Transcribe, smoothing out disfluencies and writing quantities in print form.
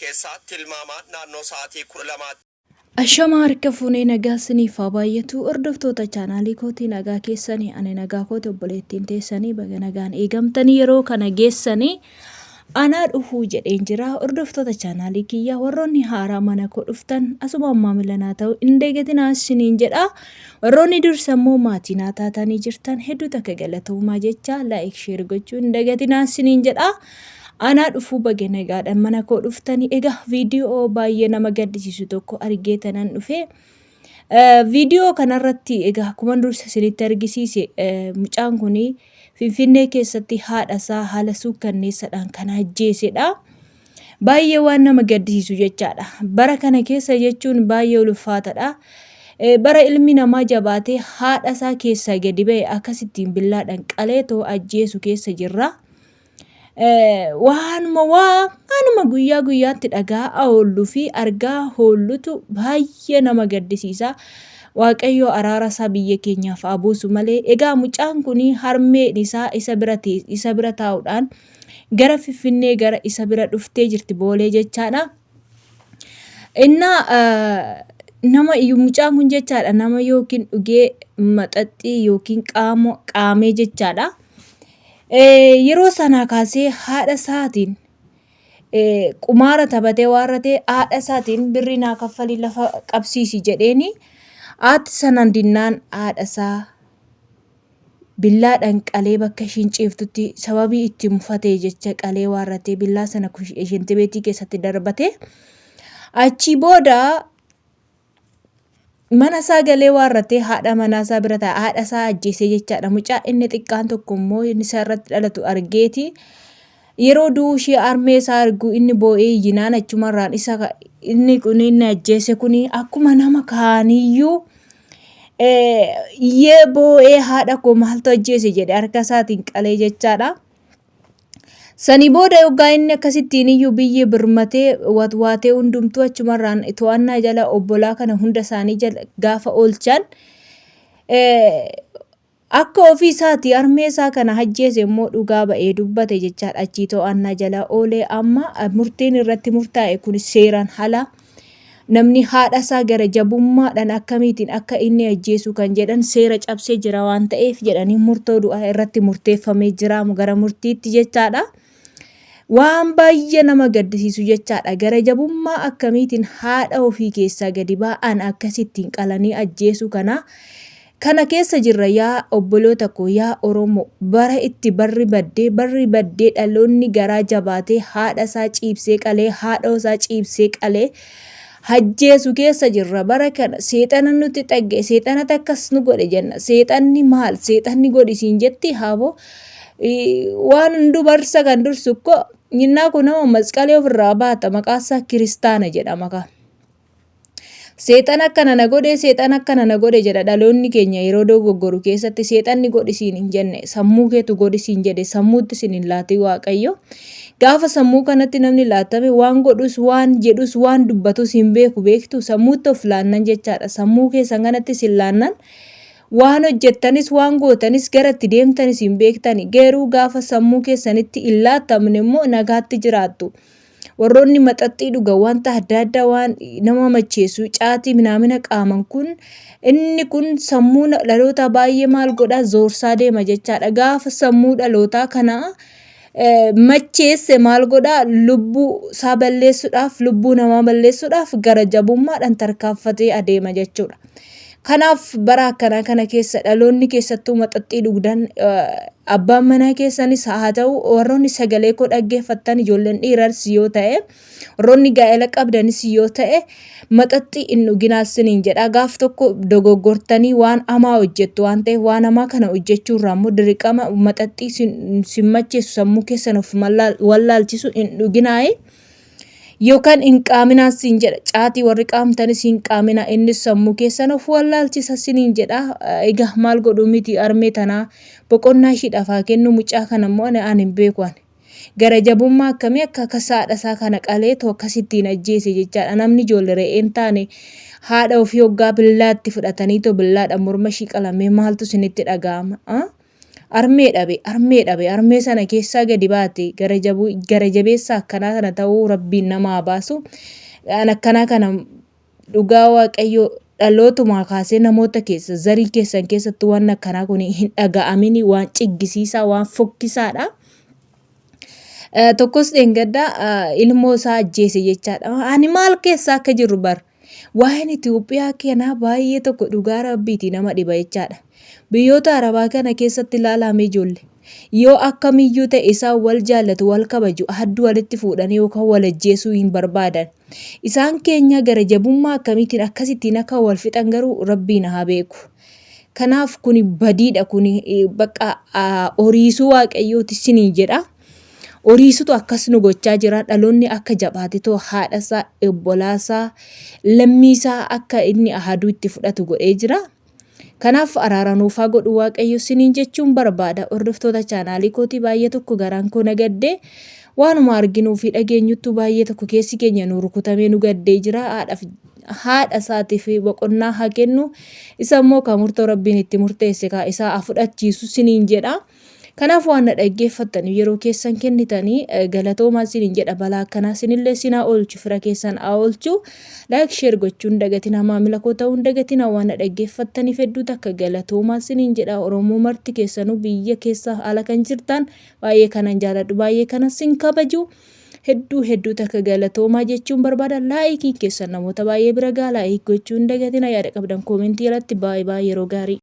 keessatti tilmaamaan naannoo sa'aatii 12. Ashama harka fuunee nagaa siniif haa baay'atu. Hordoftoota chaanaalii kootii nagaa keessanii ani nagaa kooti obboleettiin teessanii baga nagaan eegamtanii yeroo kana geessanii anaa dhufuu jedheen jira. Hordoftoota chaanaalii kiyyaa warroonni haaraa mana koo dhuftan asuma ammaa milanaa ta'u indeegatinaa siniin jedha. Warroonni dursa immoo maatii naa taatanii jirtan hedduu takka galatoomaa jecha laayik sheer gochuu indeegatinaa siniin jedha. Anaa dhufuu baga nagaadhaan mana koo dhuftanii egaa viidiyoo baay'ee nama gaddisiisu tokko argeetanan dhufe. Viidiyoo kanarratti egaa akkuma dursa isinitti argisiise mucaan kun Finfinnee keessatti haadhasaa haala suukkanneessaadhaan kan ajjeesedha. Baay'ee waan nama gaddisiisu jechaadha. Bara kana keessa jechuun baay'ee ulfaataadha. Bara ilmi namaa jabaatee haadhasaa keessaa gadi ba'e akkasittiin billaadhaan qaleetoo ajjeesu keessa jirra. Waanuma guyyaa guyyaatti dhagaa oolluu fi argaa oollutu baay'ee nama gaddisiisa. Waaqayyo araara isaa biyya keenyaaf haa buusu malee. Egaa mucaan kun harmeen isaa isa bira taa'uudhaan gara Finfinnee gara isa bira dhuftee jirti boolee jechaadha. Nama mucaan kun jechaadha nama yookiin dhugee maxaxii yookiin qaamee jechaadha. Yeroo sana kaasee haadha isaatiin qumaara taphatee waarratee haadha isaatiin birrii naa kaffalii lafa qabsiisi jedheeni haati sanaan dinnaan haadha isaa billaadhaan qalee bakka ishiin ciiftutti sababii itti mufatee jecha qalee waarratee billaa sana shintibeetii keessatti darbate. Achii booda mana isaa galee waarratee haadha manaa isaa bira taa'e haadha isaa ajjeesee jechaadha. Mucaa inni xiqqaan tokko immoo inni isaa irratti dhalatu argeeti. Yeroo du'uu ishee harmee isaa argu inni boo'ee iyyinaan achumarraan inni kun inni ajjeese kun akkuma nama kaaniyyuu iyyee boo'ee haadha koo maaltu ajjeese jedhe harka isaatiin qalee jechaadha. Sanii booda yoggaa inni akkasittiin iyyuu biyyi birmatee watwaatee hundumtuu achumarraan to'annaa jala obbolaa kana hunda isaanii jala gaafa oolchan akka ofii isaatii harmee isaa kana ajjeese immoo dhugaa ba'ee dubbate jechaadha. Achii to'annaa jala oolee amma murtiin irratti murtaa'e kun seeraan ala namni haadha isaa gara jabummaadhaan akkamiitiin akka inni ajjeesu kan jedhan seera cabsee jira waan ta'eef jedhanii murtoo du'aa irratti murteeffamee jira gara murtiitti jechaadha. Waan baay'ee nama gaddisiisu jechaadha. Gara jabummaa akkamiitiin haadha ofii keessaa gadi ba'an akkasittiin qalanii ajjeesu kana keessa jirra yaa obboloota koo yaa Oromoo. Bara itti barri baddee dhaloonni garaa jabaatee haadha isaa ciibsee qalee haadha isaa ciibsee qalee ajjeesu keessa jirra. Bara kana seexana nuti dhagge seexanatu akkas nu godhe jenna. Seexanni maal seexanni godhisiin jetti haaboo waan hundu barsa kan dursu ko innaa kun nama masqalee ofirraa baata maqaasaa kiristaana jedhama. Seexan akkana na godhe jedha dhaloonni keenya yeroo dogoggoru keessatti seexanni godhisiin hin jenne sammuu keetu godhisiin jedhe sammuutti isin hin laati Waaqayyo. Gaafa sammuu kanatti namni laatame waan godhus waan jedhus waan dubbatus hin beektu sammuutti of laannan jechaadha. Sammuu keessan kanatti isin laannan waan hojjettanis waan gootanis gara itti deemtanis hin beektani. Garuu gaafa sammuu keessanitti hin laatamne immoo nagaatti jiraattu. Warroonni maxaxii dhugan wanta adda addaa waan nama macheessu caatii minaamina qaaman kun inni kun sammuu dhaloota baay'ee maal godhaa zoorsaa deema jechaadha. Gaafa sammuu dhalootaa kana macheesse maal godhaa lubbuu isaa balleessuudhaaf lubbuu namaa balleessuudhaaf gara jabummaadhaan tarkaanfatee adeema jechuudha. Kanaaf bara akkanaa kana keessa dhaloonni keessattuu maxaxii dhugdan abbaan manaa keessanis haa ta'u warroonni sagalee koo dhaggeeffattan ijoolleen dhiiraas yoo ta'e warroonni gaa'ela qabdanis yoo ta'e maxaxii hin dhuginaas siniin jedha. Gaaf tokko dogoggortanii waan hamaa hojjettu waan ta'eef waan hamaa kana hojjechuurraa immoo dirqama maxaxii sin macheessu sammuu keessan of wallaalchisu hin dhuginaayi. Yookaan hin qaaminaa siin jedha. Caatii warri qaamtanis hin qaaminaa innis sammuu keessan of wallaalchisa siniin jedha. Egaa maal godhu miti harmee tanaa boqonnaa ishiidhaaf haa kennu mucaa kana immoo ani hin beeku. Gara jabummaa akkamii akka haadha isaa kana qalee akkasittiin ajjeese jechaadha. Namni ijoollee re'een taane haadha ofii hoggaa billaatti fudhatanii billaadhaan morma ishii qalamee maaltu isinitti dhaga'ama? armee sana keessaa gadi baate gara jabeessa akkanaa kana ta'uu rabbiin nama baasu. Akkanaa kana dhugaa waaqayyoo dhalootumaa kaasee namoota keessa zarii keessan keessatti waan akkanaa kun hin dhaga'amini, waan ciggisiisaa waan fokkisaadha. Tokkos dheengaddaa ilmoo isaa ajjeese jechaadha. Ani maal keessa akka jirru bar waa'een Itoophiyaa kanaa baay'ee tokko dhugaa rabbiiti nama dhiba jechaadha. Biyyoota Arabaa kana keessatti ilaalamee ijoollee yoo akkamiyyuu ta'e isaan wal jaallatu wal kabaju hadduu walitti fuudhanii yookaan wal ajjeesuu hin barbaadan. Isaan keenya gara jabummaa akkamiitiin akkasittiin akka wal fixan garuu rabbiin haa beeku. Kanaaf kuni badiidha, kuni bakka horiisuu waaqayyooti sinii jedha. Horiisutu akkas nu gochaa jira. Dhaloonni akka jabaatee haadhasaa, obbolaasaa, lammiisaa akka inni ahaduu itti fudhatu godhee jira. Kanaaf araara nuuf haa godhu waaqayyo siniin jechuun barbaada. Hordoftoota chaanaalii kootii baay'ee tokko garaan koo nagaddee waanuma arginuu fi dhageenyuttu baay'ee tokko keessi keenya nu rukutamee nu gaddee jira. Haadha isaatiif boqonnaa haa kennu. Isa immoo kan murtoo rabbiin itti murteesse isaa haa fudhachiisu siniin jedha. Kanaaf waan dhaggeeffattanii yeroo keessan kennitanii galatoomaa siniin jedha. Balaa akkanaa sinillee sinaa oolchu, fira keessan haa oolchu. Like share gochuun dagatina, maamila koo ta'uun dagatina. Waan dhaggeeffattaniif hedduu takka galatoomaa siniin jedha. Oromoo marti keessanuu biyya keessa haala kan jirtan baay'ee kanan jaaladhu, baay'ee kanan sin kabaju. Hedduu takka galatoomaa jechuun barbaada. Laayikii keessan namoota baay'ee bira gahaa, laayik gochuun dagatina. Yaada qabdan koomentii irratti baay'ee yeroo gaarii.